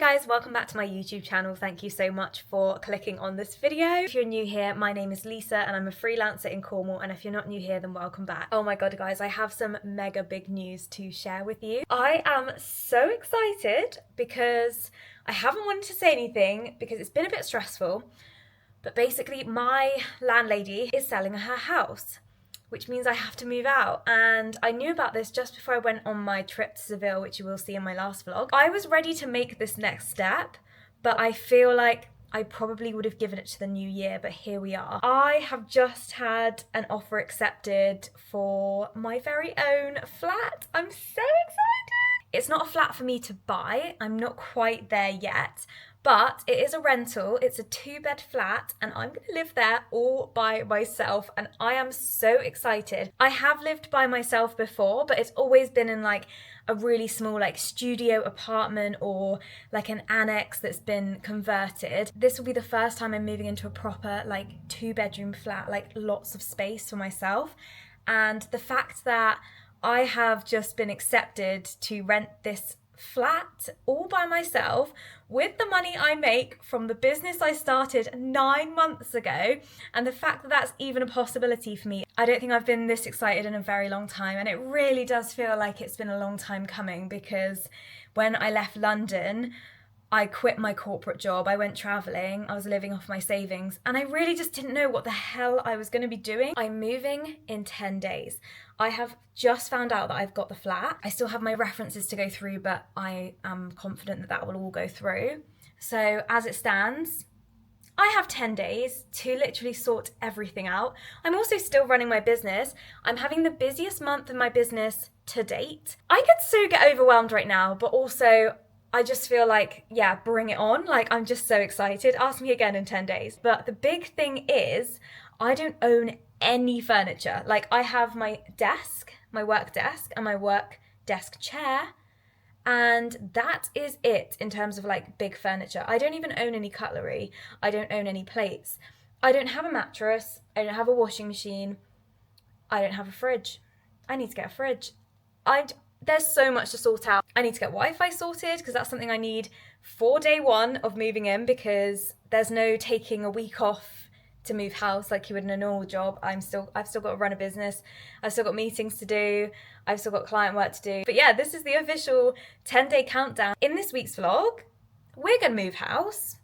Hi guys, welcome back to my YouTube channel. Thank you so much for clicking on this video. If you're new here, my name is Lisa and I'm a freelancer in Cornwall, and if you're not new here, then welcome back. Oh my god guys, I have some mega big news to share with you. I am so excited because I haven't wanted to say anything because it's been a bit stressful, but basically my landlady is selling her house, which means I have to move out. And I knew about this just before I went on my trip to Seville, which you will see in my last vlog. I was ready to make this next step, but I feel like I probably would have given it to the new year, but here we are. I have just had an offer accepted for my very own flat. I'm so excited. It's not a flat for me to buy. I'm not quite there yet. But it is a rental, it's a 2-bed flat, and I'm gonna live there all by myself, and I am so excited. I have lived by myself before, but it's always been in like a really small like studio apartment or like an annex that's been converted. This will be the first time I'm moving into a proper like 2-bedroom flat, like lots of space for myself. And the fact that I have just been accepted to rent this flat all by myself with the money I make from the business I started 9 months ago, and the fact that that's even a possibility for me, I don't think I've been this excited in a very long time. And it really does feel like it's been a long time coming, because when I left London, I quit my corporate job, I went travelling, I was living off my savings, and I really just didn't know what the hell I was going to be doing. I'm moving in 10 days. I have just found out that I've got the flat. I still have my references to go through, but I am confident that that will all go through. So as it stands, I have 10 days to literally sort everything out. I'm also still running my business. I'm having the busiest month of my business to date. I could so get overwhelmed right now, but also I just feel like, yeah, bring it on. Like, I'm just so excited. Ask me again in 10 days. But the big thing is, I don't own any furniture. Like, I have my desk, my work desk, and my work desk chair. And that is it in terms of like big furniture. I don't even own any cutlery. I don't own any plates. I don't have a mattress. I don't have a washing machine. I don't have a fridge. I need to get a fridge. There's so much to sort out. I need to get Wi-Fi sorted, because that's something I need for day one of moving in, because there's no taking a week off to move house like you would in a normal job. I've still got to run a business. I've still got meetings to do. I've still got client work to do. But yeah, this is the official 10-day countdown. In this week's vlog, we're going to move house.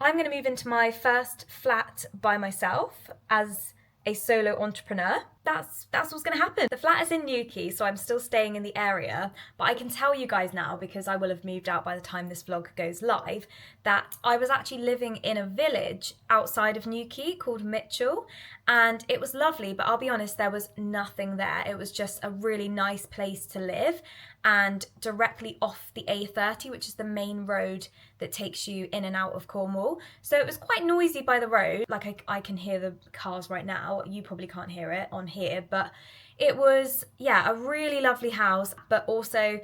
I'm going to move into my first flat by myself as a solo entrepreneur. That's what's going to happen. The flat is in Newquay, so I'm still staying in the area, but I can tell you guys now, because I will have moved out by the time this vlog goes live, that I was actually living in a village outside of Newquay called Mitchell, and it was lovely, but I'll be honest, there was nothing there. It was just a really nice place to live, and directly off the A30, which is the main road that takes you in and out of Cornwall. So it was quite noisy by the road. Like I can hear the cars right now. You probably can't hear it on here, but it was, yeah, a really lovely house. But also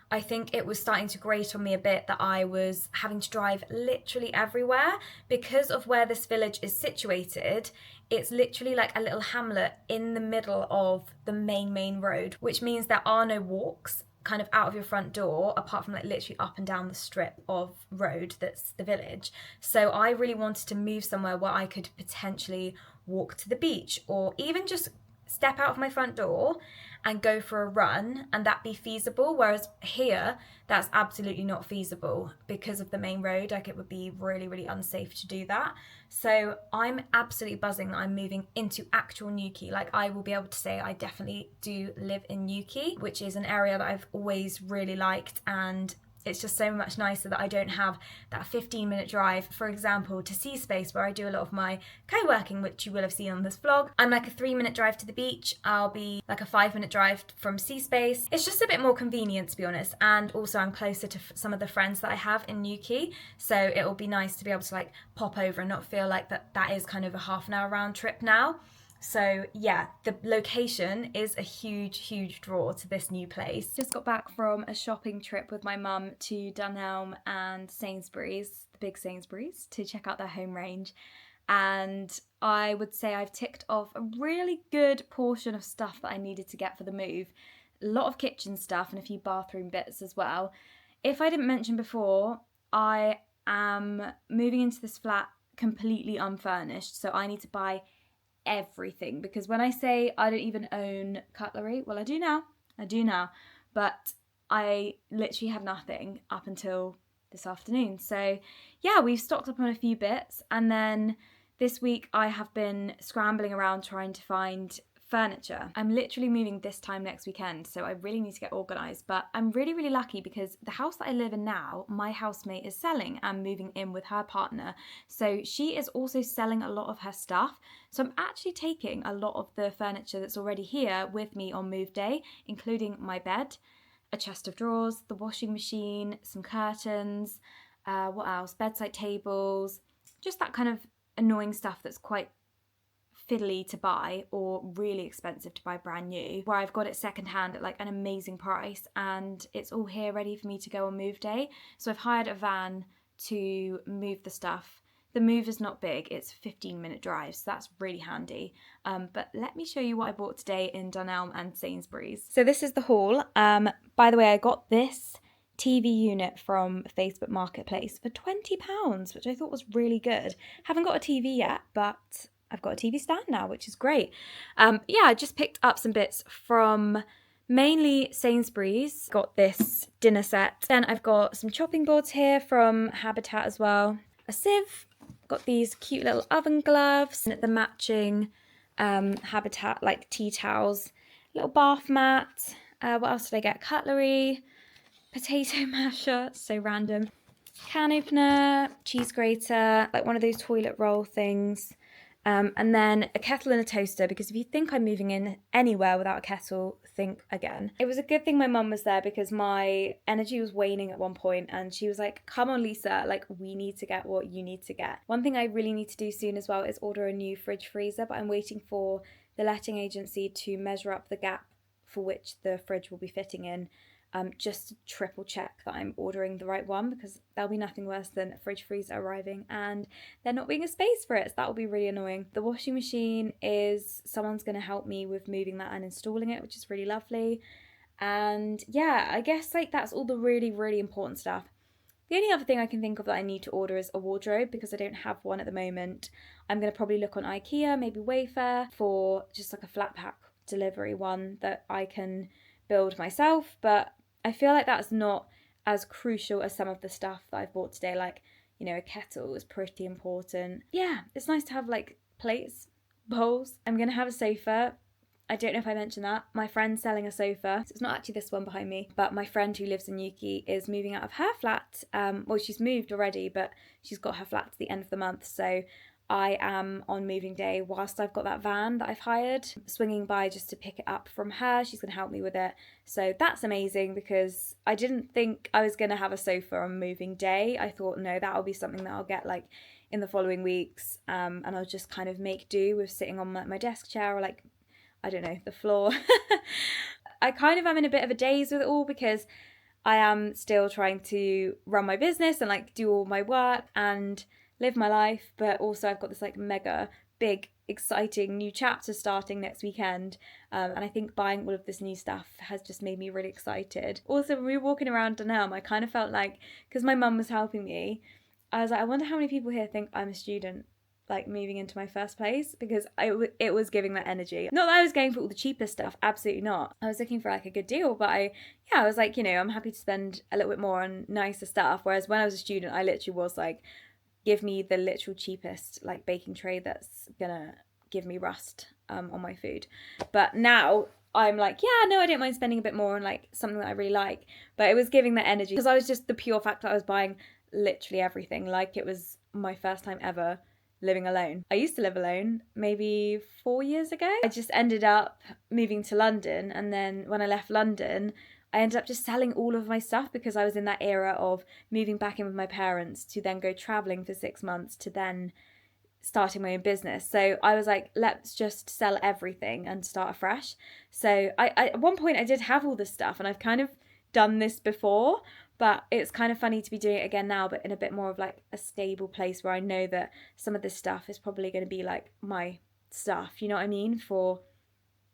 I think it was starting to grate on me a bit that I was having to drive literally everywhere because of where this village is situated. It's literally like a little hamlet in the middle of the main road, which means there are no walks kind of out of your front door, apart from like literally up and down the strip of road that's the village. So I really wanted to move somewhere where I could potentially walk to the beach, or even just step out of my front door and go for a run, and that be feasible. Whereas here, that's absolutely not feasible because of the main road. Like, it would be really unsafe to do that. So I'm absolutely buzzing that I'm moving into actual Newquay. Like, I will be able to say I definitely do live in Newquay, which is an area that I've always really liked, and it's just so much nicer that I don't have that 15-minute drive, for example, to Sea Space, where I do a lot of my co-working, which you will have seen on this vlog. I'm like a 3-minute drive to the beach. I'll be like a 5-minute drive from Sea Space. It's just a bit more convenient, to be honest. And also I'm closer to some of the friends that I have in Newquay. So it will be nice to be able to like pop over and not feel like that is kind of a half-an-hour round trip now. So yeah, the location is a huge draw to this new place. Just got back from a shopping trip with my mum to Dunelm and Sainsbury's, the big Sainsbury's, to check out their home range. And I would say I've ticked off a really good portion of stuff that I needed to get for the move. A lot of kitchen stuff and a few bathroom bits as well. If I didn't mention before, I am moving into this flat completely unfurnished, so I need to buy everything, because when I say I don't even own cutlery, well, I do now, but I literally had nothing up until this afternoon. So yeah, we've stocked up on a few bits, and then this week I have been scrambling around trying to find furniture. I'm literally moving this time next weekend, so I really need to get organised, but I'm really, really lucky because the house that I live in now, my housemate is selling and moving in with her partner, so she is also selling a lot of her stuff. So I'm actually taking a lot of the furniture that's already here with me on move day, including my bed, a chest of drawers, the washing machine, some curtains, what else, bedside tables, just that kind of annoying stuff that's quite fiddly to buy or really expensive to buy brand new, where I've got it secondhand at like an amazing price, and it's all here ready for me to go on move day. So I've hired a van to move the stuff. The move is not big, it's a 15-minute drive, so that's really handy. But let me show you what I bought today in Dunelm and Sainsbury's. So this is the haul. By the way, I got this TV unit from Facebook Marketplace for £20, which I thought was really good. Haven't got a TV yet, but I've got a TV stand now, which is great. Yeah, I just picked up some bits from mainly Sainsbury's. Got this dinner set. Then I've got some chopping boards here from Habitat as well. A sieve. Got these cute little oven gloves. The matching Habitat like tea towels. Little bath mat. What else did I get? Cutlery. Potato masher. So random. Can opener. Cheese grater. Like one of those toilet roll things. And then a kettle and a toaster, because if you think I'm moving in anywhere without a kettle, think again. It was a good thing my mum was there, because my energy was waning at one point, and she was like, come on Lisa, like we need to get what you need to get. One thing I really need to do soon as well is order a new fridge freezer, but I'm waiting for the letting agency to measure up the gap for which the fridge will be fitting in. Just to triple check that I'm ordering the right one, because there'll be nothing worse than a fridge freezer arriving and there not being a space for it. So that will be really annoying. The washing machine is, someone's going to help me with moving that and installing it, which is really lovely. And yeah, I guess like that's all the really, really important stuff. The only other thing I can think of that I need to order is a wardrobe, because I don't have one at the moment. I'm going to probably look on IKEA, maybe Wayfair, for just like a flat pack delivery one that I can build myself, but I feel like that's not as crucial as some of the stuff that I've bought today, like, you know, a kettle is pretty important. Yeah, it's nice to have like plates, bowls. I'm going to have a sofa. I don't know if I mentioned that. My friend's selling a sofa. It's not actually this one behind me, but my friend who lives in Newquay is moving out of her flat. Well, she's moved already, but she's got her flat to the end of the month. So I am on moving day whilst I've got that van that I've hired, swinging by just to pick it up from her. She's going to help me with it. So that's amazing, because I didn't think I was going to have a sofa on moving day. I thought, no, that'll be something that I'll get like in the following weeks. And I'll just kind of make do with sitting on my desk chair, or like, I don't know, the floor. I kind of am in a bit of a daze with it all, because I am still trying to run my business and like do all my work and live my life, but also I've got this like mega big exciting new chapter starting next weekend, and I think buying all of this new stuff has just made me really excited. Also, when we were walking around Dunelm, I kind of felt like, because my mum was helping me, I was like, I wonder how many people here think I'm a student, like moving into my first place, because it was giving that energy. Not that I was going for all the cheapest stuff, absolutely not. I was looking for like a good deal, but I was like, you know, I'm happy to spend a little bit more on nicer stuff, whereas when I was a student, I literally was like, give me the literal cheapest like baking tray that's gonna give me rust on my food. But now I'm like, yeah, no, I don't mind spending a bit more on like something that I really like. But it was giving that energy, because I was just the pure fact that I was buying literally everything like it was my first time ever living alone. I used to live alone maybe 4 years ago. I just ended up moving to London, and then when I left London, I ended up just selling all of my stuff, because I was in that era of moving back in with my parents to then go traveling for 6 months to then starting my own business. So I was like, let's just sell everything and start afresh. So I at one point I did have all this stuff, and I've kind of done this before, but it's kind of funny to be doing it again now, but in a bit more of like a stable place where I know that some of this stuff is probably going to be like my stuff, you know what I mean, for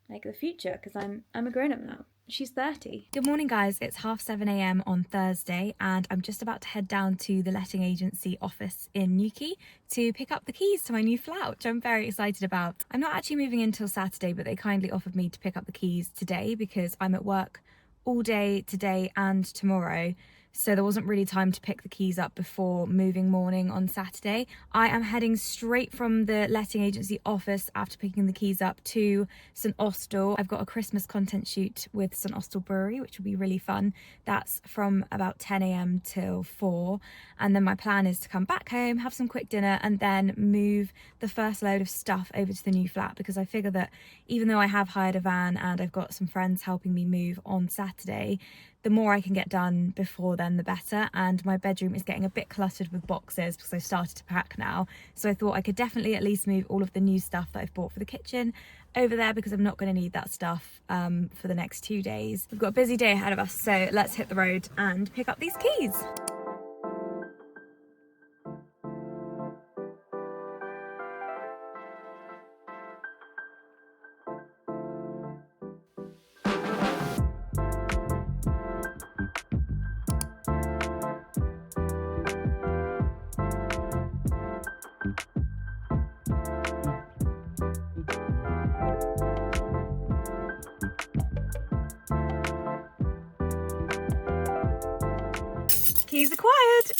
like the future, because I'm a grown-up now. She's 30. Good morning, guys. It's 7:30 a.m. on Thursday, and I'm just about to head down to the letting agency office in Newquay to pick up the keys to my new flat, which I'm very excited about. I'm not actually moving in till Saturday, but they kindly offered me to pick up the keys today because I'm at work all day today and tomorrow. So there wasn't really time to pick the keys up before moving morning on Saturday. I am heading straight from the letting agency office after picking the keys up to St Austell. I've got a Christmas content shoot with St Austell Brewery, which will be really fun. That's from about 10 a.m. till 4. And then my plan is to come back home, have some quick dinner, and then move the first load of stuff over to the new flat, because I figure that even though I have hired a van and I've got some friends helping me move on Saturday, the more I can get done before then, the better. And my bedroom is getting a bit cluttered with boxes because I've started to pack now. So I thought I could definitely at least move all of the new stuff that I've bought for the kitchen over there, because I'm not going to need that stuff for the next 2 days. We've got a busy day ahead of us, so let's hit the road and pick up these keys. Keys acquired.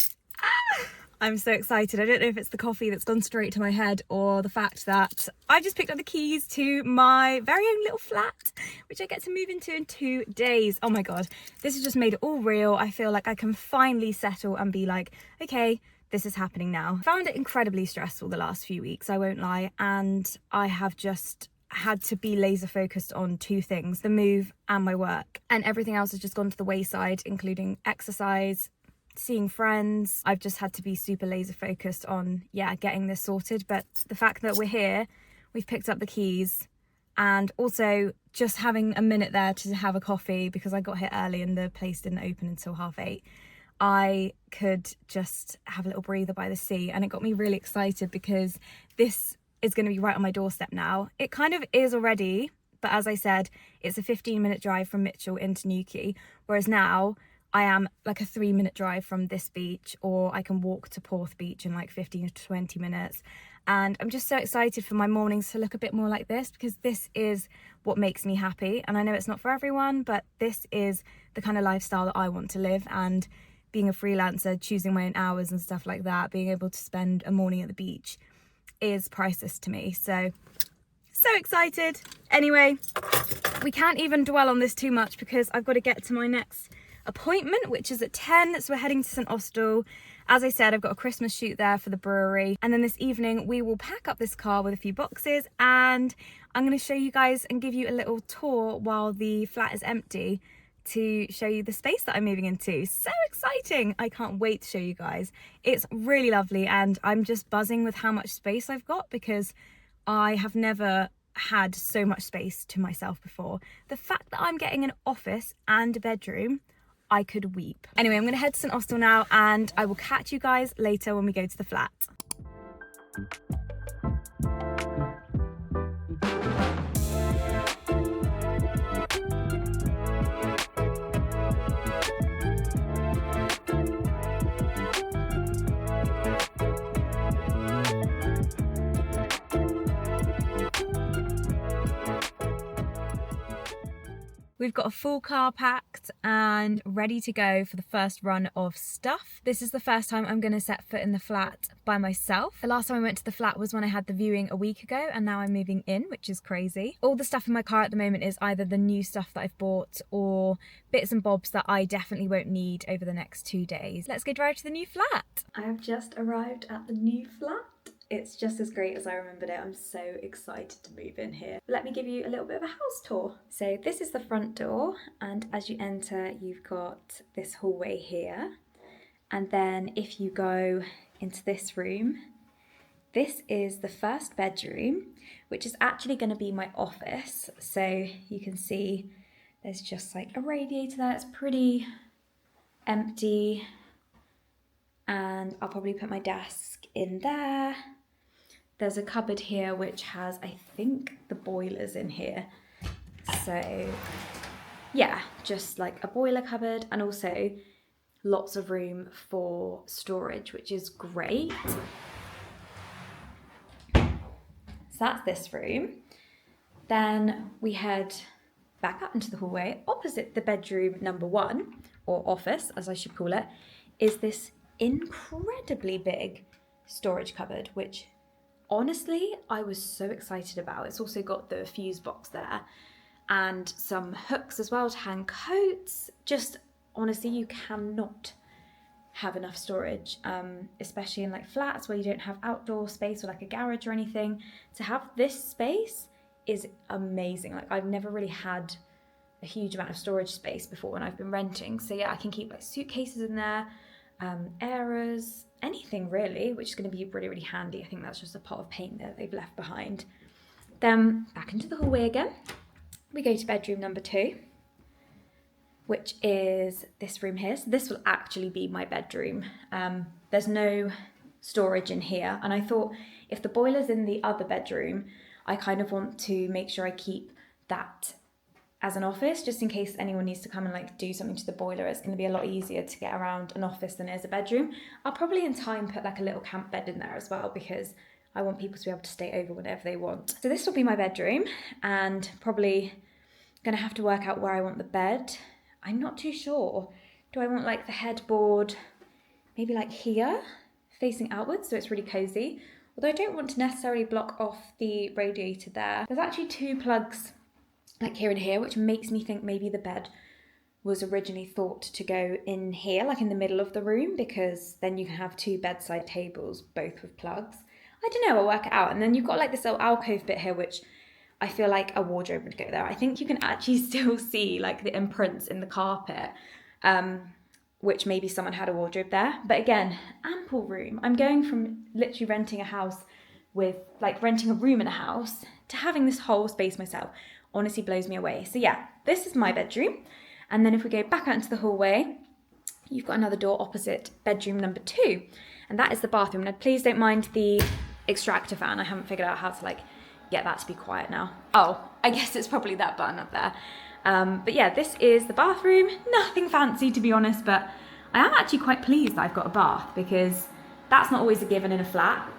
I'm so excited. I don't know if it's the coffee that's gone straight to my head or the fact that I just picked up the keys to my very own little flat, which I get to move into in 2 days. Oh my God, this has just made it all real. I feel like I can finally settle and be like, okay, this is happening now. I found it incredibly stressful the last few weeks, I won't lie. And I have just had to be laser focused on 2 things, the move and my work. And everything else has just gone to the wayside, including exercise, seeing friends. I've just had to be super laser focused on, getting this sorted. But the fact that we're here, we've picked up the keys, and also just having a minute there to have a coffee, because I got here early and the place didn't open until 8:30. I could just have a little breather by the sea, and it got me really excited because this is going to be right on my doorstep now. It kind of is already, but as I said, it's a 15-minute drive from Mitchell into Newquay, whereas now I am like a 3-minute drive from this beach, or I can walk to Porth Beach in like 15 to 20 minutes. And I'm just so excited for my mornings to look a bit more like this, because this is what makes me happy. And I know it's not for everyone, but this is the kind of lifestyle that I want to live. And being a freelancer, choosing my own hours and stuff like that, being able to spend a morning at the beach is priceless to me. So excited. Anyway, we can't even dwell on this too much because I've got to get to my next appointment, which is at 10. So we're heading to St Austell. As I said, I've got a Christmas shoot there for the brewery, and then this evening we will pack up this car with a few boxes, and I'm going to show you guys and give you a little tour while the flat is empty to show you the space that I'm moving into. So exciting. I can't wait to show you guys. It's really lovely, and I'm just buzzing with how much space I've got, because I have never had so much space to myself before. The fact that I'm getting an office and a bedroom, I could weep. Anyway, I'm gonna head to St Austell now, and I will catch you guys later when we go to the flat. We've got a full car packed and ready to go for the first run of stuff. This is the first time I'm going to set foot in the flat by myself. The last time I went to the flat was when I had the viewing a week ago, and now I'm moving in, which is crazy. All the stuff in my car at the moment is either the new stuff that I've bought or bits and bobs that I definitely won't need over the next 2 days. Let's go drive to the new flat. I have just arrived at the new flat. It's just as great as I remembered it. I'm so excited to move in here. Let me give you a little bit of a house tour. So this is the front door, and as you enter, you've got this hallway here. And then if you go into this room, this is the first bedroom, which is actually going to be my office. So you can see there's just like a radiator there. It's pretty empty. And I'll probably put my desk in there. There's a cupboard here which has, I think, the boilers in here. So yeah, just like a boiler cupboard, and also lots of room for storage, which is great. So that's this room. Then we head back up into the hallway. Opposite the bedroom number 1, or office as I should call it, is this incredibly big storage cupboard, which honestly I was so excited about. It's also got the fuse box there and some hooks as well to hang coats. Just honestly, you cannot have enough storage, especially in like flats where you don't have outdoor space or like a garage or anything. To have this space is amazing. Like, I've never really had a huge amount of storage space before when I've been renting. So yeah, I can keep like suitcases in there, errors, anything really, which is going to be really, really handy. I think that's just a pot of paint that they've left behind. Then back into the hallway again. We go to bedroom number 2, which is this room here. So this will actually be my bedroom. There's no storage in here. And I thought if the boiler's in the other bedroom, I kind of want to make sure I keep that as an office, just in case anyone needs to come and like do something to the boiler. It's going to be a lot easier to get around an office than it is a bedroom. I'll probably in time put like a little camp bed in there as well, because I want people to be able to stay over whenever they want. So this will be my bedroom, and probably gonna have to work out where I want the bed. I'm not too sure. Do I want like the headboard maybe like here, facing outwards, so it's really cozy? Although I don't want to necessarily block off the radiator there. There's actually 2 plugs like here and here, which makes me think maybe the bed was originally thought to go in here, like in the middle of the room, because then you can have 2 bedside tables, both with plugs. I don't know, I'll work it out. And then you've got like this little alcove bit here, which I feel like a wardrobe would go there. I think you can actually still see like the imprints in the carpet, which maybe someone had a wardrobe there. But again, ample room. I'm going from literally renting a house with like renting a room in a house to having this whole space myself. Honestly blows me away. So yeah, this is my bedroom. And then if we go back out into the hallway, you've got another door opposite bedroom number 2. And that is the bathroom. Now please don't mind the extractor fan. I haven't figured out how to like get that to be quiet now. Oh, I guess it's probably that button up there. But yeah, this is the bathroom. Nothing fancy, to be honest, but I am actually quite pleased that I've got a bath, because that's not always a given in a flat.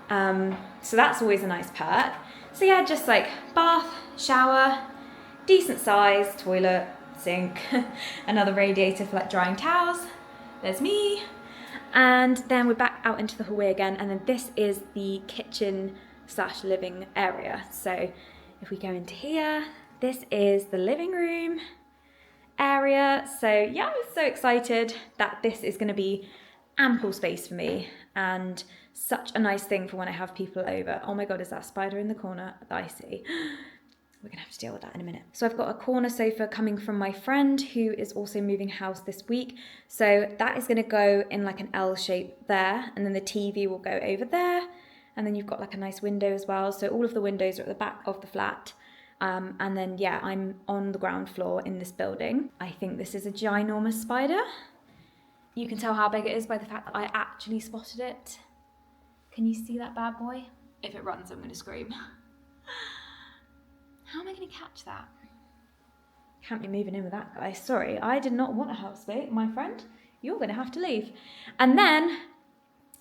So that's always a nice perk. So yeah, just like bath, shower, decent size, toilet, sink, another radiator for like drying towels. There's me. And then we're back out into the hallway again, and then this is the kitchen / living area. So if we go into here, this is the living room area. So yeah, I'm so excited that this is going to be ample space for me, and such a nice thing for when I have people over. Oh my god, is that spider in the corner that I see? We're gonna have to deal with that in a minute. So I've got a corner sofa coming from my friend who is also moving house this week. So that is gonna go in like an L shape there, and then the TV will go over there. And then you've got like a nice window as well. So all of the windows are at the back of the flat. And then yeah, I'm on the ground floor in this building. I think this is a ginormous spider. You can tell how big it is by the fact that I actually spotted it. Can you see that bad boy? If it runs, I'm gonna scream. How am I going to catch that? Can't be moving in with that guy. Sorry, I did not want a housemate, my friend. You're going to have to leave. And then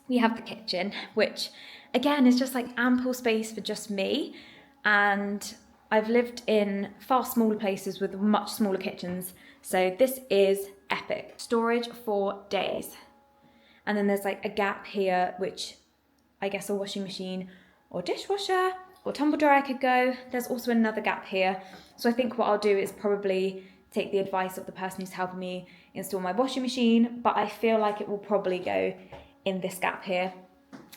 we have the kitchen, which again is just like ample space for just me. And I've lived in far smaller places with much smaller kitchens. So this is epic. Storage for days. And then there's like a gap here, which I guess a washing machine or dishwasher or tumble dryer could go. There's also another gap here. So I think what I'll do is probably take the advice of the person who's helping me install my washing machine, but I feel like it will probably go in this gap here.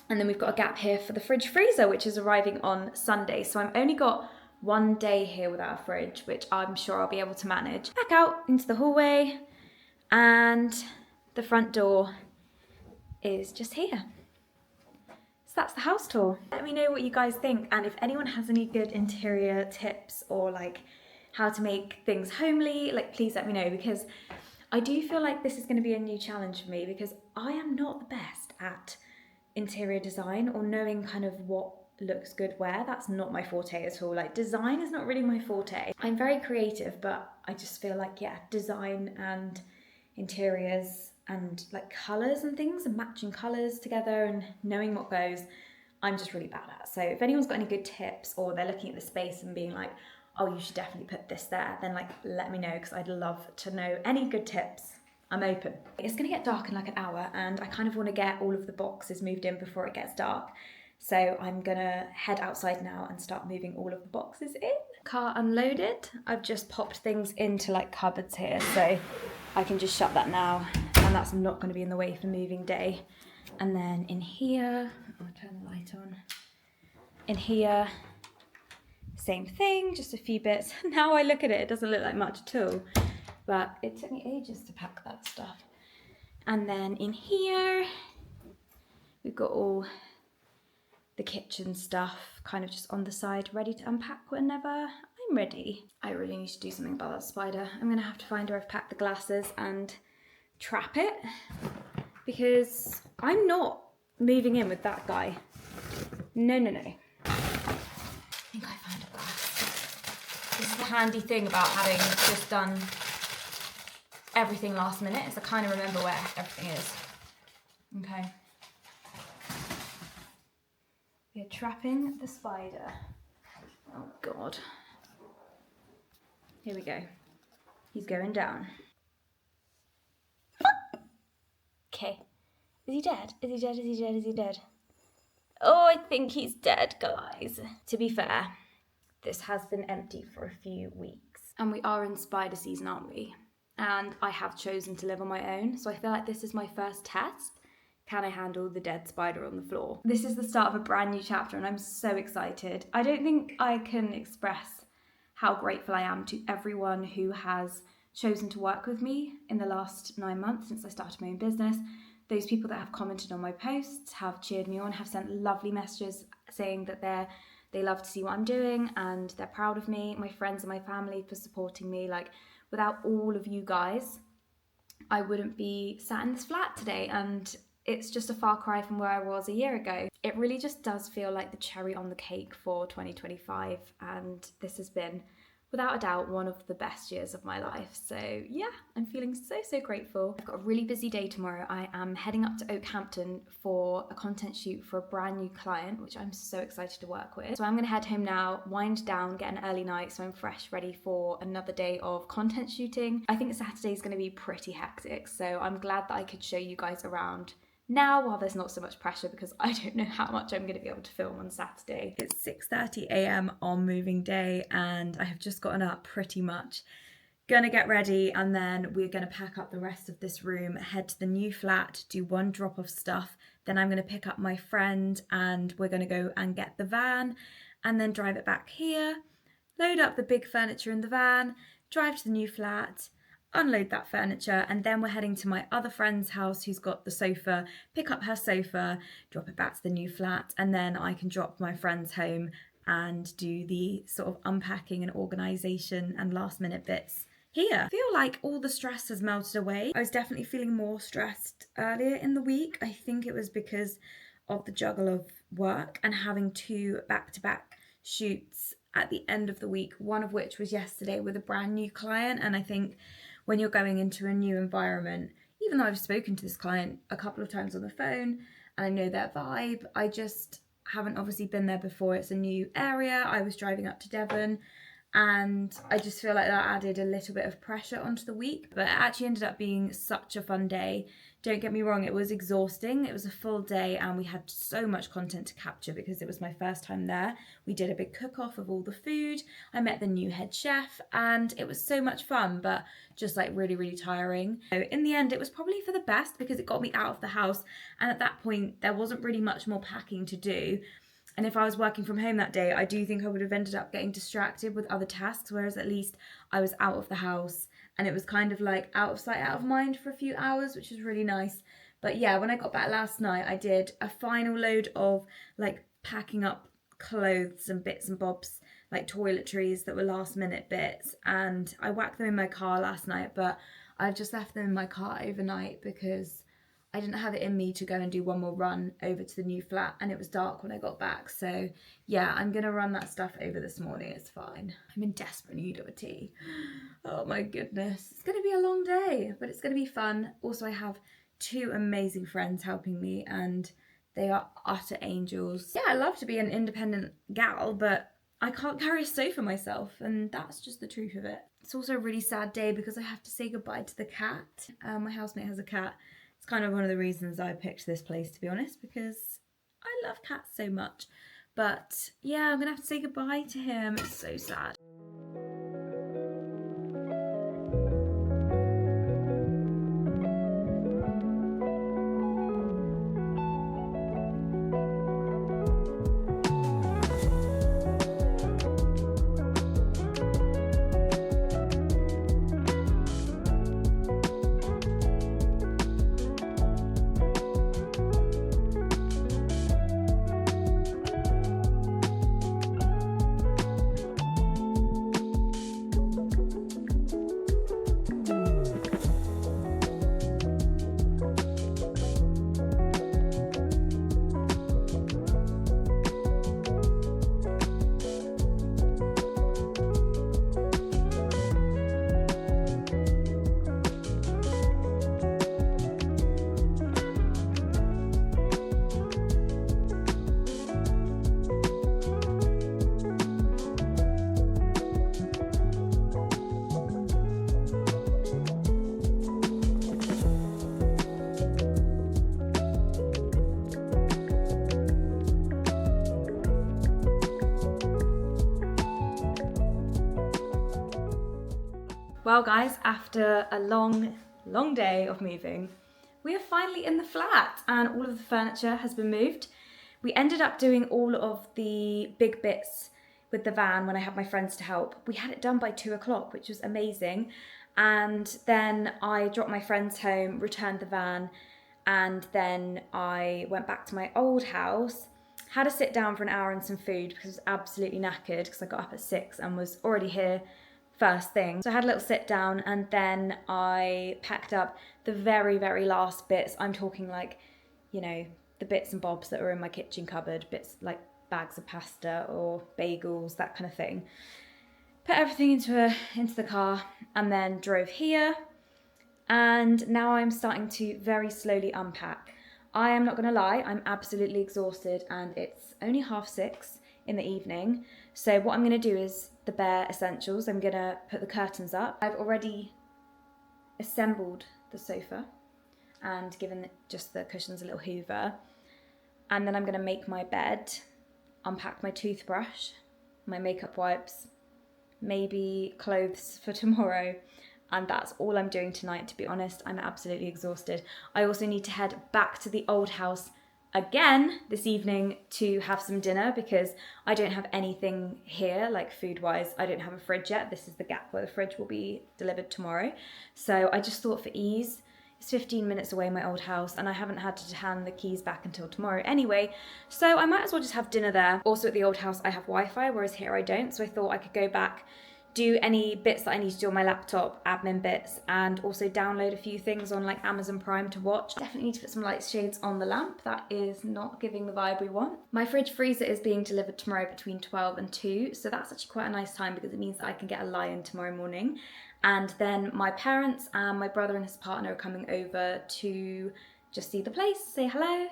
And then we've got a gap here for the fridge freezer, which is arriving on Sunday. So I've only got 1 day here without a fridge, which I'm sure I'll be able to manage. Back out into the hallway, and the front door is just here. So that's the house tour. Let me know what you guys think, and if anyone has any good interior tips or like how to make things homely, like please let me know, because I do feel like this is going to be a new challenge for me, because I am not the best at interior design or knowing kind of what looks good where. That's not my forte at all. Like, design is not really my forte. I'm very creative, but I just feel like, yeah, design and interiors and like colours and things and matching colours together and knowing what goes, I'm just really bad at. So if anyone's got any good tips, or they're looking at the space and being like, oh, you should definitely put this there, then like let me know, because I'd love to know any good tips. I'm open. It's gonna get dark in like an hour, and I kind of want to get all of the boxes moved in before it gets dark. So I'm gonna head outside now and start moving all of the boxes in. Car unloaded. I've just popped things into like cupboards here, so I can just shut that now, and that's not gonna be in the way for moving day. And then in here, I'll turn the light on. In here, same thing, just a few bits. Now I look at it, it doesn't look like much at all, but it took me ages to pack that stuff. And then in here, we've got all the kitchen stuff kind of just on the side, ready to unpack whenever I'm ready. I really need to do something about that spider. I'm gonna have to find where I've packed the glasses and trap it, because I'm not moving in with that guy. No, no, no. I think I found a glass. This is the handy thing about having just done everything last minute, is I kind of remember where everything is. Okay. We're trapping the spider. Oh God. Here we go. He's going down. Okay. Is he dead? Is he dead? Is he dead? Is he dead? Oh, I think he's dead, guys. To be fair, this has been empty for a few weeks. And we are in spider season, aren't we? And I have chosen to live on my own, so I feel like this is my first test. Can I handle the dead spider on the floor? This is the start of a brand new chapter, and I'm so excited. I don't think I can express how grateful I am to everyone who has chosen to work with me in the last 9 months since I started my own business. Those people that have commented on my posts, have cheered me on, have sent lovely messages saying that they love to see what I'm doing and they're proud of me. My friends and my family for supporting me. Like, without all of you guys, I wouldn't be sat in this flat today, and it's just a far cry from where I was a year ago. It really just does feel like the cherry on the cake for 2025, and this has been, without a doubt, one of the best years of my life. So yeah, I'm feeling so grateful. I've got a really busy day tomorrow. I am heading up to Oakhampton for a content shoot for a brand new client, which I'm so excited to work with. So I'm gonna head home now, wind down, get an early night so I'm fresh, ready for another day of content shooting. I think Saturday is gonna be pretty hectic, so I'm glad that I could show you guys around now while there's not so much pressure, because I don't know how much I'm going to be able to film on Saturday. It's 6:30 a.m. on moving day, and I have just gotten up pretty much. Gonna get ready, and then we're gonna pack up the rest of this room, head to the new flat, do one drop of stuff, then I'm gonna pick up my friend and we're gonna go and get the van and then drive it back here, load up the big furniture in the van, drive to the new flat, unload that furniture, and then we're heading to my other friend's house who's got the sofa, pick up her sofa, drop it back to the new flat, and then I can drop my friends home and do the sort of unpacking and organisation and last minute bits here. I feel like all the stress has melted away. I was definitely feeling more stressed earlier in the week. I think it was because of the juggle of work and having 2 back-to-back shoots at the end of the week, one of which was yesterday with a brand new client. And I think when you're going into a new environment, even though I've spoken to this client a couple of times on the phone and I know their vibe, I just haven't obviously been there before. It's a new area. I was driving up to Devon, and I just feel like that added a little bit of pressure onto the week, but it actually ended up being such a fun day. Don't get me wrong, it was exhausting. It was a full day and we had so much content to capture because it was my first time there. We did a big cook-off of all the food. I met the new head chef and it was so much fun, but just like really tiring. So in the end, it was probably for the best because it got me out of the house, and at that point there wasn't really much more packing to do. And if I was working from home that day, I do think I would have ended up getting distracted with other tasks, whereas at least I was out of the house and it was kind of like out of sight, out of mind for a few hours, which was really nice. But yeah, when I got back last night, I did a final load of like packing up clothes and bits and bobs, like toiletries that were last minute bits. And I whacked them in my car last night, but I've just left them in my car overnight because I didn't have it in me to go and do one more run over to the new flat, and it was dark when I got back. So yeah, I'm gonna run that stuff over this morning. It's fine. I'm in desperate need of a tea. Oh my goodness. It's gonna be a long day, but it's gonna be fun. Also, I have 2 amazing friends helping me, and they are utter angels. Yeah, I love to be an independent gal, but I can't carry a sofa myself, and that's just the truth of it. It's also a really sad day because I have to say goodbye to the cat. My housemate has a cat. It's kind of one of the reasons I picked this place, to be honest, because I love cats so much. But yeah, I'm gonna have to say goodbye to him. It's so sad. Well guys, after a long day of moving, we are finally in the flat and all of the furniture has been moved. We ended up doing all of the big bits with the van when I had my friends to help. We had it done by 2 o'clock, which was amazing. And then I dropped my friends home, returned the van, and then I went back to my old house, had a sit down for an hour and some food because I was absolutely knackered because I got up at 6 and was already here first thing. So I had a little sit down and then I packed up the very, very last bits. I'm talking like, you know, the bits and bobs that were in my kitchen cupboard, bits like bags of pasta or bagels, that kind of thing. Put everything into the car and then drove here. And now I'm starting to very slowly unpack. I am not gonna lie, I'm absolutely exhausted and it's only 6:30 in the evening. So what I'm gonna do is the bare essentials. I'm gonna put the curtains up. I've already assembled the sofa and given just the cushions a little hoover. And then I'm gonna make my bed, unpack my toothbrush, my makeup wipes, maybe clothes for tomorrow. And that's all I'm doing tonight, to be honest. I'm absolutely exhausted. I also need to head back to the old house again this evening to have some dinner because I don't have anything here, like food-wise. I don't have a fridge yet. This is the gap where the fridge will be delivered tomorrow. So I just thought for ease, it's 15 minutes away, my old house, and I haven't had to hand the keys back until tomorrow anyway. So I might as well just have dinner there. Also at the old house, I have Wi-Fi, whereas here I don't. So I thought I could go back, do any bits that I need to do on my laptop, admin bits, and also download a few things on like Amazon Prime to watch. Definitely need to put some light shades on the lamp. That is not giving the vibe we want. My fridge freezer is being delivered tomorrow between 12 and 2, so that's actually quite a nice time because it means that I can get a lie-in tomorrow morning. And then my parents and my brother and his partner are coming over to just see the place, say hello.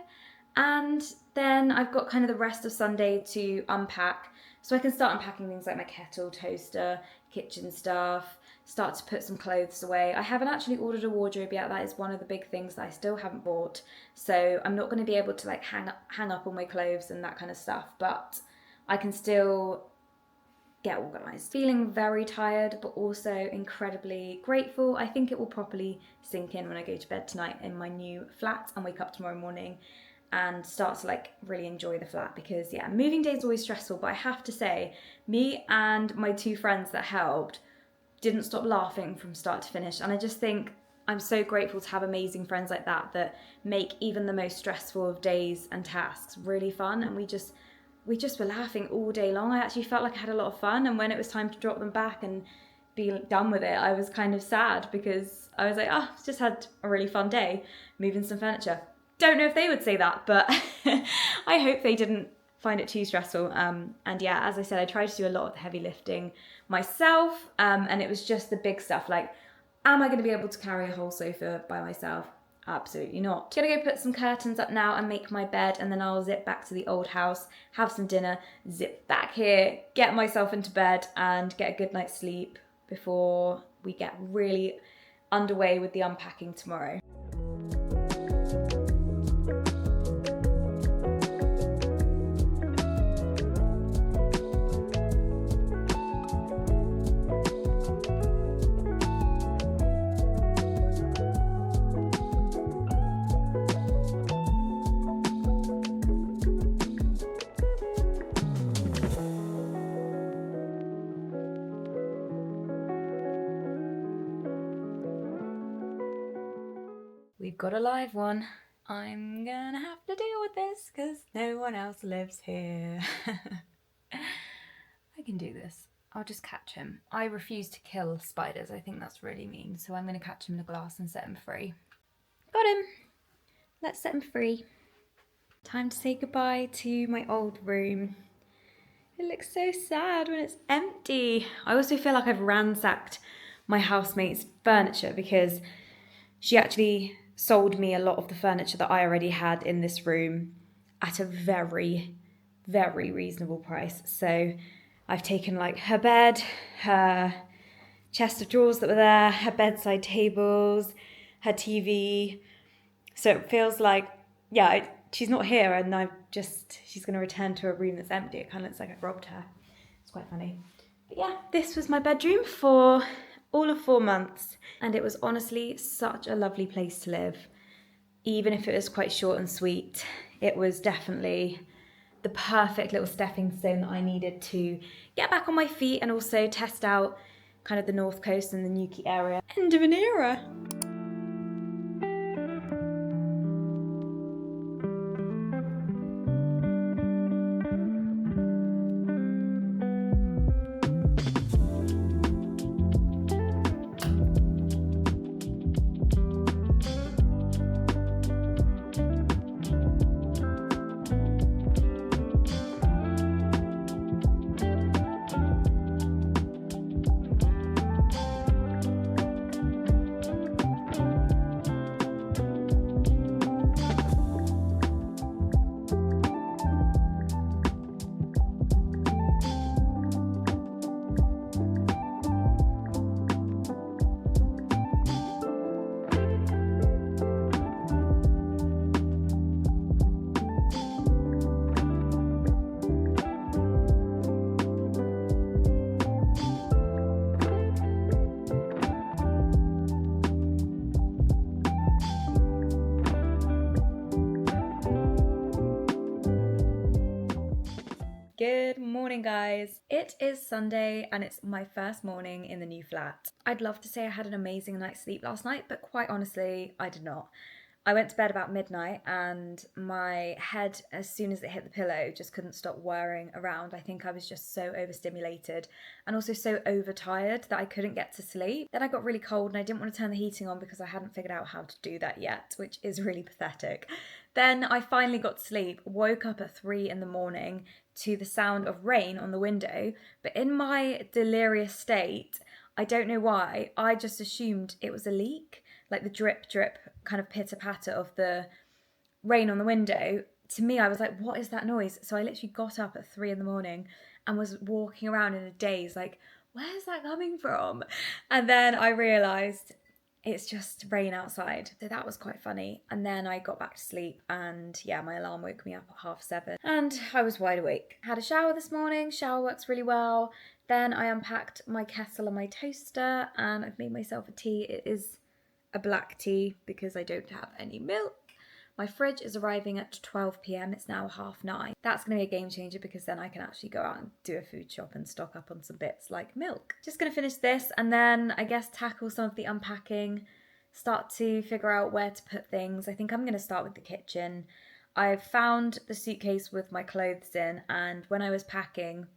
And then I've got kind of the rest of Sunday to unpack. So I can start unpacking things like my kettle, toaster, kitchen stuff, start to put some clothes away. I haven't actually ordered a wardrobe yet. That is one of the big things that I still haven't bought. So I'm not going to be able to like hang up all my clothes and that kind of stuff, but I can still get organised. Feeling very tired, but also incredibly grateful. I think it will properly sink in when I go to bed tonight in my new flat and wake up tomorrow morning and start to like really enjoy the flat because yeah, moving day is always stressful, but I have to say, me and my 2 friends that helped didn't stop laughing from start to finish. And I just think I'm so grateful to have amazing friends like that that make even the most stressful of days and tasks really fun. And we just were laughing all day long. I actually felt like I had a lot of fun, and when it was time to drop them back and be done with it. I was kind of sad because I was like, oh, I've just had a really fun day moving some furniture. Don't know if they would say that, but I hope they didn't find it too stressful. And yeah, as I said, I tried to do a lot of the heavy lifting myself, and it was just the big stuff like, am I going to be able to carry a whole sofa by myself? Absolutely not. Gonna go put some curtains up now and make my bed, and then I'll zip back to the old house, have some dinner, zip back here, get myself into bed and get a good night's sleep before we get really underway with the unpacking tomorrow. We've got a live one. I'm gonna have to deal with this because no one else lives here. I can do this. I'll just catch him. I refuse to kill spiders. I think that's really mean. So I'm gonna catch him in a glass and set him free. Got him. Let's set him free. Time to say goodbye to my old room. It looks so sad when it's empty. I also feel like I've ransacked my housemate's furniture because she actually sold me a lot of the furniture that I already had in this room at a very, very reasonable price. So I've taken like her bed, her chest of drawers that were there, her bedside tables, her TV. So it feels like, yeah, she's not here and she's going to return to a room that's empty. It kind of looks like I robbed her. It's quite funny. But yeah, this was my bedroom for all of 4 months, and it was honestly such a lovely place to live. Even if it was quite short and sweet, it was definitely the perfect little stepping stone that I needed to get back on my feet and also test out kind of the North Coast and the Newquay area. End of an era. Good morning, guys. It is Sunday and it's my first morning in the new flat. I'd love to say I had an amazing night's sleep last night, but quite honestly, I did not. I went to bed about midnight and my head, as soon as it hit the pillow, just couldn't stop whirring around. I think I was just so overstimulated and also so overtired that I couldn't get to sleep. Then I got really cold and I didn't want to turn the heating on because I hadn't figured out how to do that yet, which is really pathetic. Then I finally got to sleep, woke up at 3 in the morning to the sound of rain on the window, but in my delirious state, I don't know why, I just assumed it was a leak, like the drip drip kind of pitter patter of the rain on the window. To me, I was like, what is that noise? So I literally got up at 3 in the morning and was walking around in a daze like, where's that coming from? And then I realised it's just rain outside. So that was quite funny. And then I got back to sleep and yeah, my alarm woke me up at 7:30 and I was wide awake. Had a shower this morning. Shower works really well. Then I unpacked my kettle and my toaster and I've made myself a tea. It is a black tea because I don't have any milk. My fridge is arriving at 12 p.m. It's now 9:30. That's going to be a game changer because then I can actually go out and do a food shop and stock up on some bits like milk. Just going to finish this and then I guess tackle some of the unpacking, start to figure out where to put things. I think I'm going to start with the kitchen. I've found the suitcase with my clothes in and when I was packing,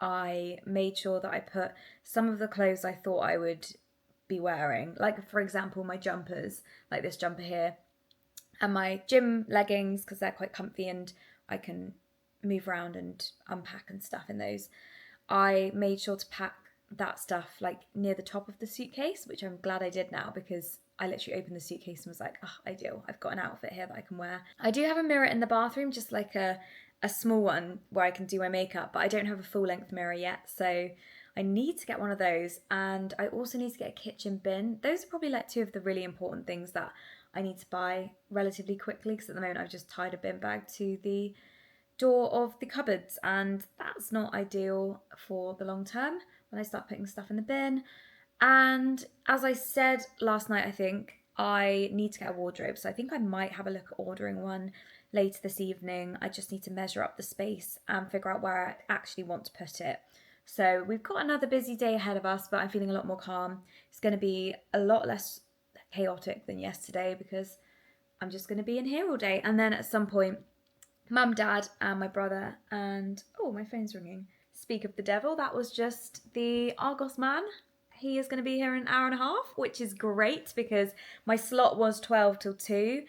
I made sure that I put some of the clothes I thought I would be wearing, like for example my jumpers, like this jumper here, and my gym leggings, because they're quite comfy and I can move around and unpack and stuff in those. I made sure to pack that stuff like near the top of the suitcase, which I'm glad I did now, because I literally opened the suitcase and was like, oh, ideal, I've got an outfit here that I can wear. I do have a mirror in the bathroom, just like a small one where I can do my makeup, but I don't have a full length mirror yet, so I need to get one of those. And I also need to get a kitchen bin. Those are probably like two of the really important things that I need to buy relatively quickly, because at the moment I've just tied a bin bag to the door of the cupboards, and that's not ideal for the long term when I start putting stuff in the bin. And as I said last night, I think I need to get a wardrobe, so I think I might have a look at ordering one later this evening. I just need to measure up the space and figure out where I actually want to put it. So we've got another busy day ahead of us, but I'm feeling a lot more calm. It's going to be a lot less chaotic than yesterday, because I'm just going to be in here all day. And then at some point, Mum, Dad, and my brother, and oh, my phone's ringing. Speak of the devil, that was just the Argos man. He is going to be here in an hour and a half, which is great because my slot was 12 till 2.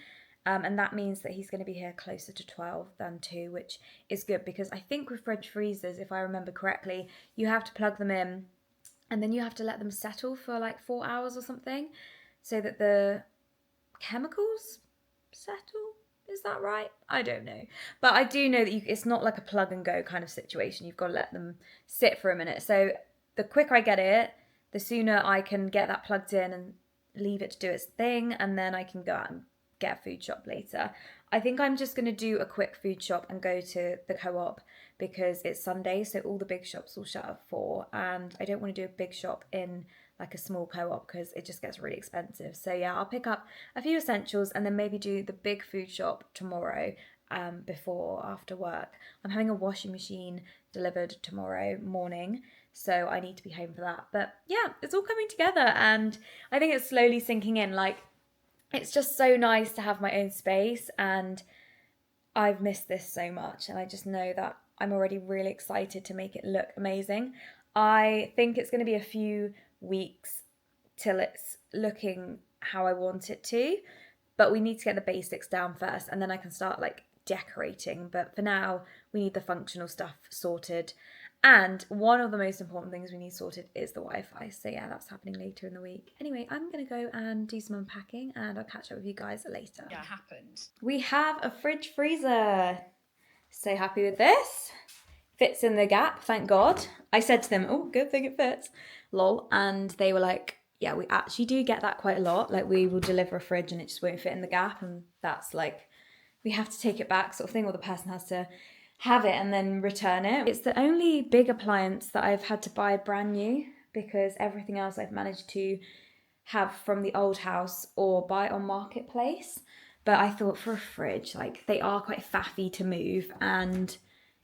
And that means that he's going to be here closer to 12 than 2, which is good, because I think with fridge freezers, if I remember correctly, you have to plug them in and then you have to let them settle for like 4 hours or something so that the chemicals settle. Is that right? I don't know. But I do know that it's not like a plug and go kind of situation. You've got to let them sit for a minute. So the quicker I get it, the sooner I can get that plugged in and leave it to do its thing, and then I can go out and get a food shop later. I think I'm just going to do a quick food shop and go to the Co-op because it's Sunday, so all the big shops will shut at 4, and I don't want to do a big shop in like a small Co-op because it just gets really expensive. So yeah, I'll pick up a few essentials and then maybe do the big food shop tomorrow before after work. I'm having a washing machine delivered tomorrow morning, so I need to be home for that. But yeah, it's all coming together and I think it's slowly sinking in. Like, it's just so nice to have my own space, and I've missed this so much, and I just know that I'm already really excited to make it look amazing. I think it's going to be a few weeks till it's looking how I want it to, but we need to get the basics down first, and then I can start like decorating. But for now, we need the functional stuff sorted. And one of the most important things we need sorted is the Wi-Fi. So yeah, that's happening later in the week. Anyway, I'm going to go and do some unpacking and I'll catch up with you guys later. Yeah, happened. We have a fridge freezer. So happy with this. Fits in the gap, thank God. I said to them, oh, good thing it fits. Lol. And they were like, yeah, we actually do get that quite a lot. Like, we will deliver a fridge and it just won't fit in the gap. And that's like, we have to take it back sort of thing, or the person has to have it and then return it. It's the only big appliance that I've had to buy brand new, because everything else I've managed to have from the old house or buy on Marketplace. But I thought for a fridge, like, they are quite faffy to move, and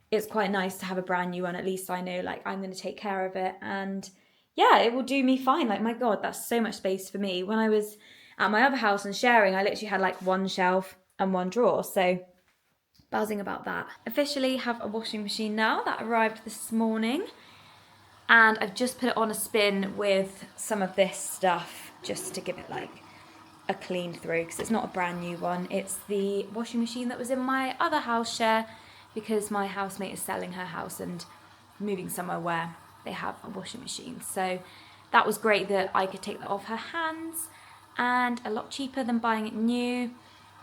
it's quite nice to have a brand new one. At least I know, like, I'm going to take care of it, and yeah, it will do me fine. Like, my God, that's so much space for me. When I was at my other house and sharing, I literally had like one shelf and one drawer, so buzzing about that. Officially have a washing machine now that arrived this morning, and I've just put it on a spin with some of this stuff just to give it like a clean through, because it's not a brand new one. It's the washing machine that was in my other house share, because my housemate is selling her house and moving somewhere where they have a washing machine. So that was great that I could take that off her hands, and a lot cheaper than buying it new.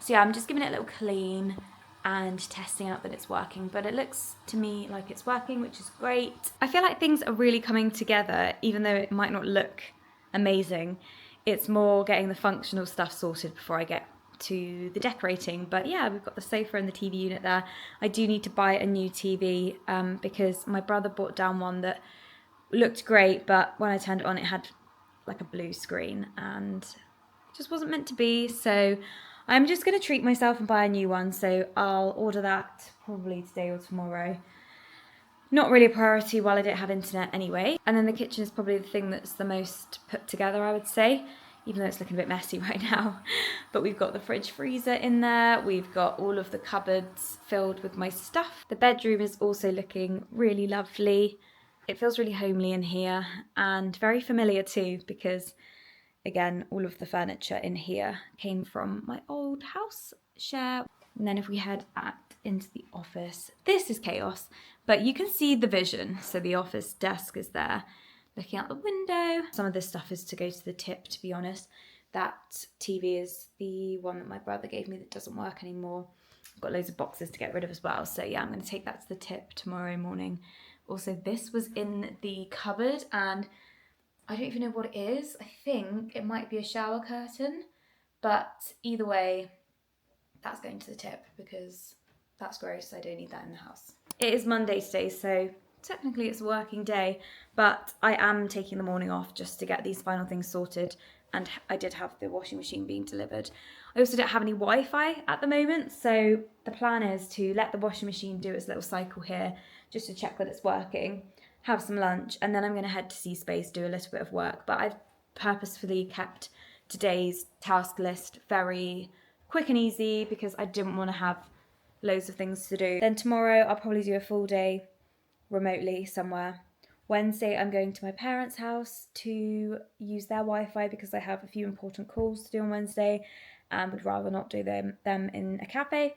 So yeah, I'm just giving it a little clean and testing out that it's working, but it looks to me like it's working, which is great. I feel like things are really coming together, even though it might not look amazing. It's more getting the functional stuff sorted before I get to the decorating. But yeah, we've got the sofa and the TV unit there. I do need to buy a new TV because my brother brought down one that looked great, but when I turned it on, it had like a blue screen and it just wasn't meant to be. So I'm just going to treat myself and buy a new one, so I'll order that probably today or tomorrow. Not really a priority while I don't have internet anyway. And then the kitchen is probably the thing that's the most put together, I would say, even though it's looking a bit messy right now. But we've got the fridge freezer in there. We've got all of the cupboards filled with my stuff. The bedroom is also looking really lovely. It feels really homely in here and very familiar too, because again, all of the furniture in here came from my old house share. And then if we head into the office, this is chaos, but you can see the vision. So the office desk is there, looking out the window. Some of this stuff is to go to the tip, to be honest. That TV is the one that my brother gave me that doesn't work anymore. I've got loads of boxes to get rid of as well. So yeah, I'm going to take that to the tip tomorrow morning. Also, this was in the cupboard and I don't even know what it is. I think it might be a shower curtain, but either way, that's going to the tip because that's gross. I don't need that in the house. It is Monday today, so technically it's a working day, but I am taking the morning off just to get these final things sorted. And I did have the washing machine being delivered. I also don't have any Wi-Fi at the moment, so the plan is to let the washing machine do its little cycle here just to check that it's working, have some lunch, and then I'm going to head to C-Space, do a little bit of work. But I've purposefully kept today's task list very quick and easy because I didn't want to have loads of things to do. Then tomorrow I'll probably do a full day remotely somewhere. Wednesday I'm going to my parents' house to use their Wi-Fi because I have a few important calls to do on Wednesday and would rather not do them in a cafe.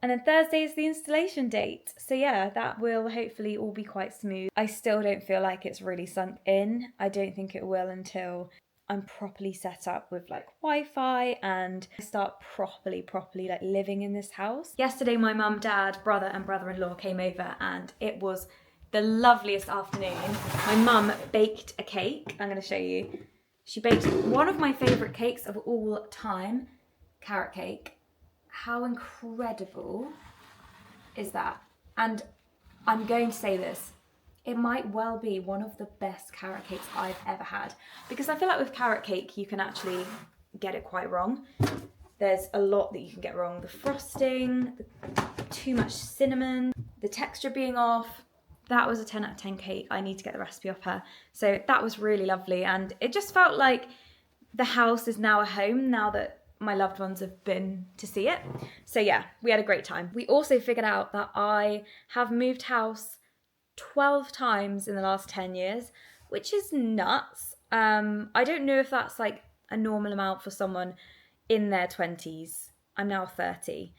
And then Thursday is the installation date. So yeah, that will hopefully all be quite smooth. I still don't feel like it's really sunk in. I don't think it will until I'm properly set up with like Wi-Fi and I start properly like living in this house. Yesterday my mum, dad, brother and brother-in-law came over and it was the loveliest afternoon. My mum baked a cake. I'm going to show you. She baked one of my favourite cakes of all time, carrot cake. How incredible is that? And I'm going to say this. It might well be one of the best carrot cakes I've ever had. Because I feel like with carrot cake, you can actually get it quite wrong. There's a lot that you can get wrong. The frosting, too much cinnamon, the texture being off. That was a 10 out of 10 cake. I need to get the recipe off her. So that was really lovely. And it just felt like the house is now a home now that my loved ones have been to see it. So yeah, we had a great time. We also figured out that I have moved house 12 times in the last 10 years, which is nuts. I don't know if that's like a normal amount for someone in their 20s. I'm now 30.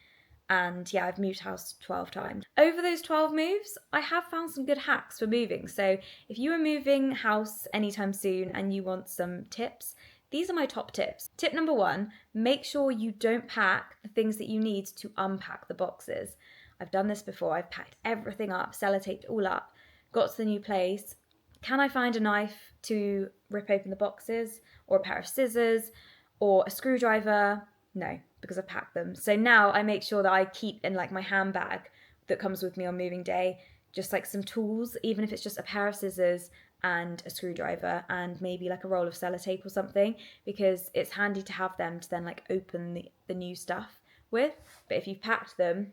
And yeah, I've moved house 12 times. Over those 12 moves, I have found some good hacks for moving. So if you are moving house anytime soon and you want some tips, these are my top tips. Tip number 1, make sure you don't pack the things that you need to unpack the boxes. I've done this before. I've packed everything up, sellotaped all up, got to the new place. Can I find a knife to rip open the boxes or a pair of scissors or a screwdriver? No, because I've packed them. So now I make sure that I keep in like my handbag that comes with me on moving day, just like some tools, even if it's just a pair of scissors and a screwdriver and maybe like a roll of sellotape or something, because it's handy to have them to then like open the new stuff with. But if you've packed them,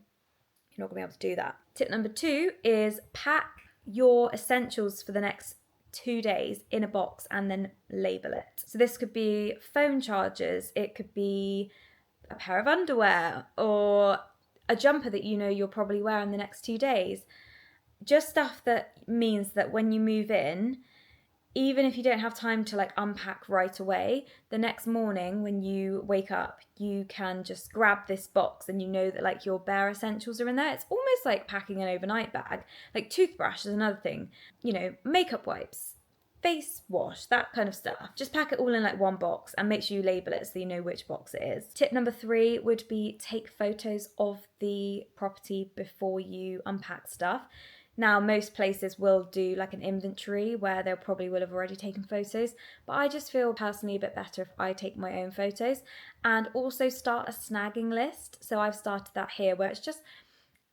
you're not gonna be able to do that. Tip number 2 is pack your essentials for the next 2 days in a box and then label it. So this could be phone chargers, it could be a pair of underwear or a jumper that you know you'll probably wear in the next 2 days. Just stuff that means that when you move in, even if you don't have time to like unpack right away, the next morning when you wake up, you can just grab this box and you know that like your bare essentials are in there. It's almost like packing an overnight bag. Like toothbrush is another thing, you know, makeup wipes, face wash, that kind of stuff. Just pack it all in like one box and make sure you label it so you know which box it is. Tip number 3 would be take photos of the property before you unpack stuff. Now, most places will do like an inventory where they probably will have already taken photos, but I just feel personally a bit better if I take my own photos and also start a snagging list. So I've started that here where it's just,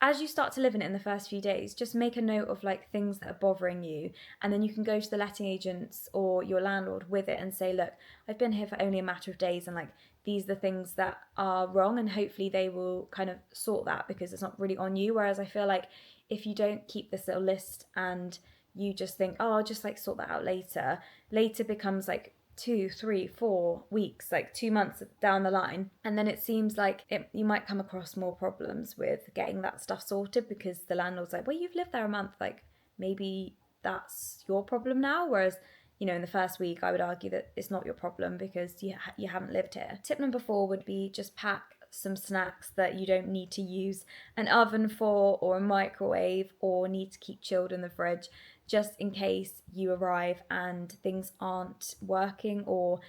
as you start to live in it in the first few days, just make a note of like things that are bothering you. And then you can go to the letting agents or your landlord with it and say, look, I've been here for only a matter of days and like, these are the things that are wrong, and hopefully they will kind of sort that because it's not really on you. Whereas I feel like if you don't keep this little list and you just think, oh, I'll just like sort that out later becomes like 2, 3, 4 weeks, like 2 months down the line. And then it seems like you might come across more problems with getting that stuff sorted because the landlord's like, well, you've lived there a month, like maybe that's your problem now. Whereas, you know, in the first week, I would argue that it's not your problem because you haven't lived here. Tip number 4 would be just pack some snacks that you don't need to use an oven for or a microwave or need to keep chilled in the fridge, just in case you arrive and things aren't working, or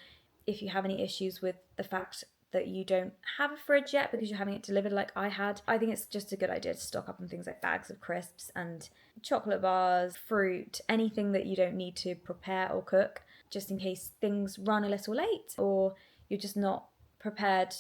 if you have any issues with the fact that you don't have a fridge yet because you're having it delivered like I had. I think it's just a good idea to stock up on things like bags of crisps and chocolate bars, fruit, anything that you don't need to prepare or cook, just in case things run a little late or you're just not prepared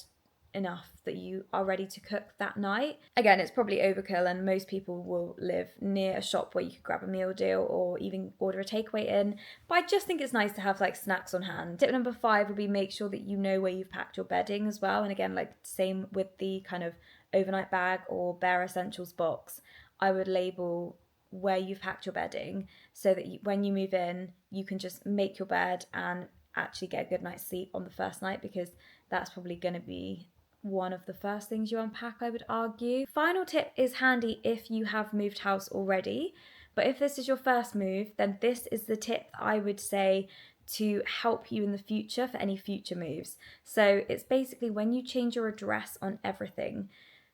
enough that you are ready to cook that night. Again, it's probably overkill, and most people will live near a shop where you could grab a meal deal or even order a takeaway in, but I just think it's nice to have like snacks on hand. Tip number 5 would be make sure that you know where you've packed your bedding as well, and again, like same with the kind of overnight bag or bare essentials box, I would label where you've packed your bedding so that when you move in, you can just make your bed and actually get a good night's sleep on the first night, because that's probably going to be one of the first things you unpack, I would argue. Final tip is handy if you have moved house already, but if this is your first move, then this is the tip I would say to help you in the future for any future moves. So it's basically when you change your address on everything,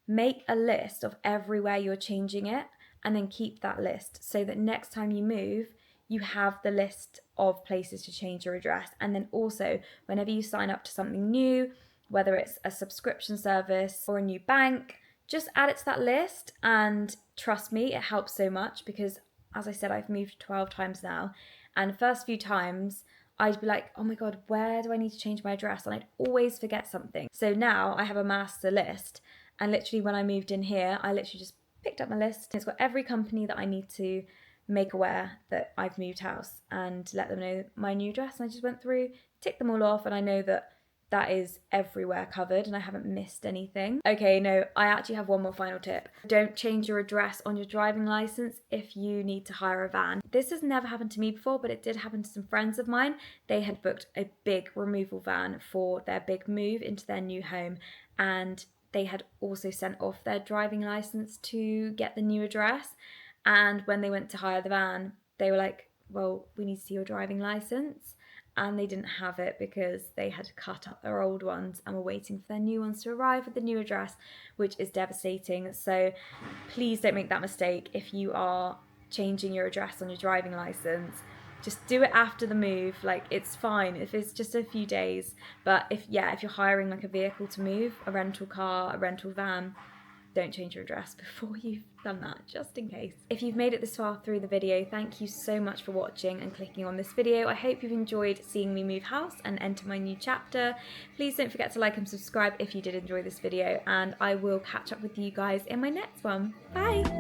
make a list of everywhere you're changing it and then keep that list so that next time you move, you have the list of places to change your address. And then also, whenever you sign up to something new, whether it's a subscription service or a new bank, just add it to that list. And trust me, it helps so much because, as I said, I've moved 12 times now. And the first few times, I'd be like, oh my God, where do I need to change my address? And I'd always forget something. So now I have a master list. And literally when I moved in here, I literally just picked up my list. It's got every company that I need to make aware that I've moved house and let them know my new address. And I just went through, ticked them all off, and I know that that is everywhere covered and I haven't missed anything. Okay, no, I actually have one more final tip. Don't change your address on your driving license if you need to hire a van. This has never happened to me before, but it did happen to some friends of mine. They had booked a big removal van for their big move into their new home, and they had also sent off their driving license to get the new address. And when they went to hire the van, they were like, well, we need to see your driving license. And they didn't have it because they had cut up their old ones and were waiting for their new ones to arrive with the new address, which is devastating. So please don't make that mistake. If you are changing your address on your driving license, just do it after the move. Like, it's fine if it's just a few days. But if you're hiring like a vehicle to move, a rental car, a rental van, don't change your address before you've done that, just in case. If you've made it this far through the video, thank you so much for watching and clicking on this video. I hope you've enjoyed seeing me move house and enter my new chapter. Please don't forget to like and subscribe if you did enjoy this video, and I will catch up with you guys in my next one. Bye!